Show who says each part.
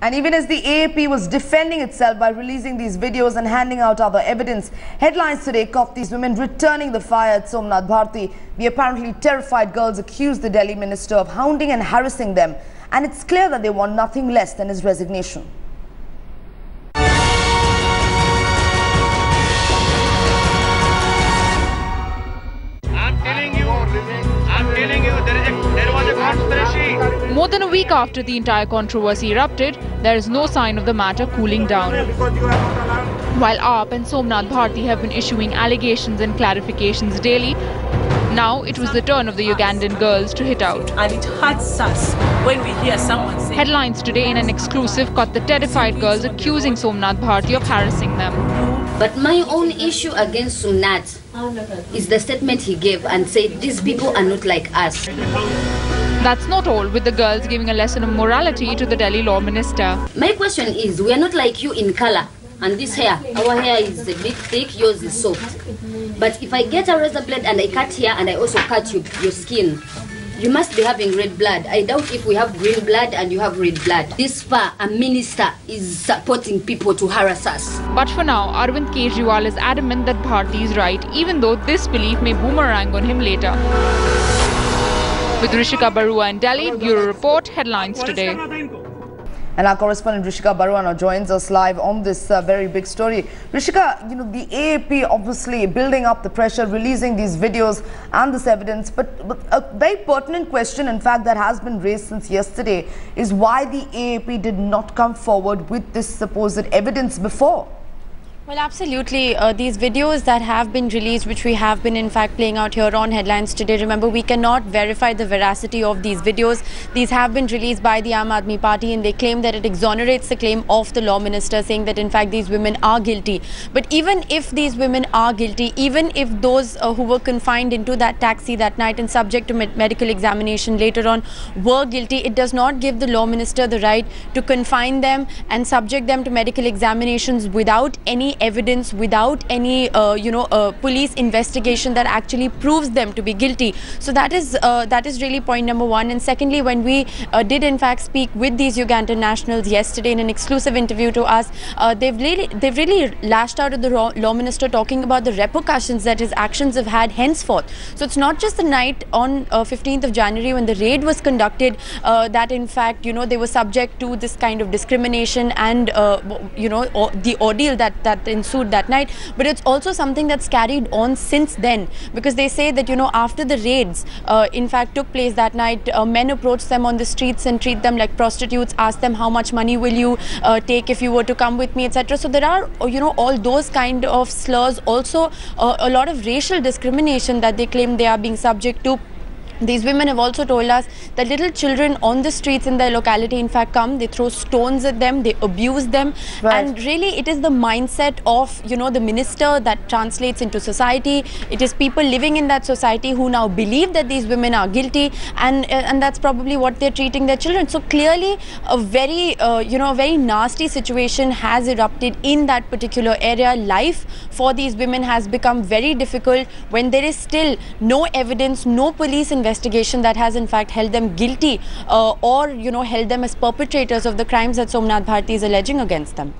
Speaker 1: And even as the AAP was defending itself by releasing these videos and handing out other evidence, headlines today caught these women returning the fire at Somnath Bharti. The apparently terrified girls accused the Delhi minister of hounding and harassing them. And it's clear that they want nothing less than his resignation.
Speaker 2: More than a week after the entire controversy erupted, there is no sign of the matter cooling down. While AAP and Somnath Bharti have been issuing allegations and clarifications daily, now it was the turn of the Ugandan girls to hit out.
Speaker 3: And it hurts us when we hear someone say...
Speaker 2: Headlines today in an exclusive caught the terrified girls accusing Somnath Bharti of harassing them.
Speaker 4: But my own issue against Somnath is the statement he gave and said these people are not like us.
Speaker 2: That's not all, with the girls giving a lesson of morality to the Delhi law minister.
Speaker 4: My question is, we are not like you in color. And this hair, our hair is a bit thick, yours is soft. But if I get a razor blade and I cut here and I also cut your skin, you must be having red blood. I doubt if we have green blood and you have red blood. This far, a minister is supporting people to harass us.
Speaker 2: But for now, Arvind Kejriwal is adamant that Bharti is right, even though this belief may boomerang on him later. With Rishika Barua in Delhi, Bureau Report, Headlines Today.
Speaker 1: And our correspondent Rishika Barua now joins us live on this very big story. Rishika, the AAP obviously building up the pressure, releasing these videos and this evidence. But a very pertinent question, in fact, that has been raised since yesterday is why the AAP did not come forward with this supposed evidence before.
Speaker 5: Well, absolutely. These videos that have been released, which we have been in fact playing out here on Headlines Today, remember, we cannot verify the veracity of these videos. These have been released by the Aam Aadmi Party and they claim that it exonerates the claim of the law minister, saying that in fact these women are guilty. But even if these women are guilty, even if those who were confined into that taxi that night and subject to medical examination later on were guilty, it does not give the law minister the right to confine them and subject them to medical examinations without any evidence, without any police investigation that actually proves them to be guilty. So that is really point number one. And secondly, when we did in fact speak with these Ugandan nationals yesterday in an exclusive interview to us, they've really lashed out at the law minister, talking about the repercussions that his actions have had henceforth. So it's not just the night on 15th of January when the raid was conducted that in fact they were subject to this kind of discrimination and the ordeal that ensued that night, but it's also something that's carried on since then, because they say that after the raids in fact took place that night, men approached them on the streets and treat them like prostitutes, asked them how much money will you take if you were to come with me, etc. So there are all those kind of slurs, also a lot of racial discrimination that they claim they are being subject to. These women have also told us that little children on the streets in their locality in fact come, they throw stones at them, they abuse them. Right. And really it is the mindset of the minister that translates into society. It is people living in that society who now believe that these women are guilty, and that's probably what they're treating their children. So clearly a very very nasty situation has erupted in that particular area. Life for these women has become very difficult when there is still no evidence, no police investigation that has in fact held them guilty or held them as perpetrators of the crimes that Somnath Bharti is alleging against them.